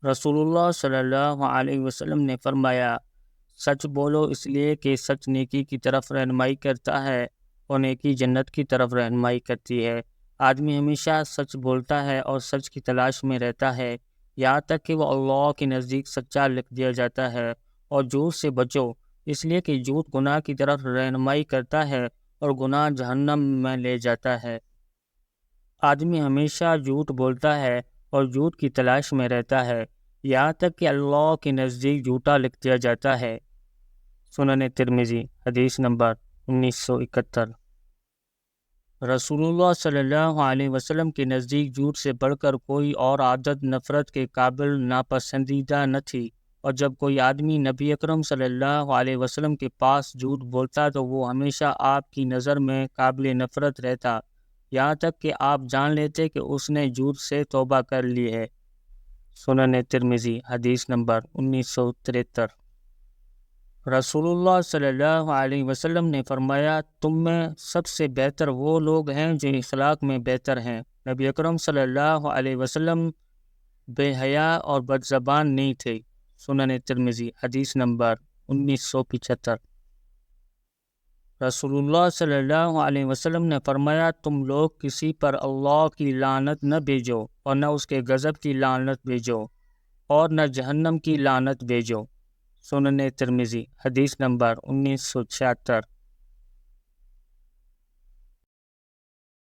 رسول اللہ صلی اللہ علیہ وسلم نے فرمایا، سچ بولو اس لیے کہ سچ نیکی کی طرف رہنمائی کرتا ہے اور نیکی جنت کی طرف رہنمائی کرتی ہے۔ آدمی ہمیشہ سچ بولتا ہے اور سچ کی تلاش میں رہتا ہے، یہاں تک کہ وہ اللہ کے نزدیک سچا لکھ دیا جاتا ہے۔ اور جھوٹ سے بچو، اس لیے کہ جھوٹ گناہ کی طرف رہنمائی کرتا ہے اور گناہ جہنم میں لے جاتا ہے۔ آدمی ہمیشہ جھوٹ بولتا ہے اور جھوٹ کی تلاش میں رہتا ہے، یہاں تک کہ اللہ کے نزدیک جھوٹا لکھ دیا جاتا ہے۔ سنن ترمذی حدیث نمبر 1971۔ رسول اللہ صلی اللہ علیہ وسلم کے نزدیک جھوٹ سے بڑھ کر کوئی اور عادت نفرت کے قابل ناپسندیدہ نہ تھی، اور جب کوئی آدمی نبی اکرم صلی اللہ علیہ وسلم کے پاس جھوٹ بولتا تو وہ ہمیشہ آپ کی نظر میں قابل نفرت رہتا، یہاں تک کہ آپ جان لیتے کہ اس نے جھوٹ سے توبہ کر لی ہے۔ سنن ترمذی حدیث نمبر 1973۔ رسول اللہ صلی اللہ علیہ وسلم نے فرمایا، تم میں سب سے بہتر وہ لوگ ہیں جو اخلاق میں بہتر ہیں۔ نبی اکرم صلی اللہ علیہ وسلم بے حیا اور بد زبان نہیں تھے۔ سنن ترمذی حدیث نمبر 1975۔ رسول اللہ صلی اللہ علیہ وسلم نے فرمایا، تم لوگ کسی پر اللہ کی لعنت نہ بھیجو اور نہ اس کے غضب کی لعنت بھیجو اور نہ جہنم کی لعنت بھیجو۔ سنن ترمذی حدیث نمبر 1976۔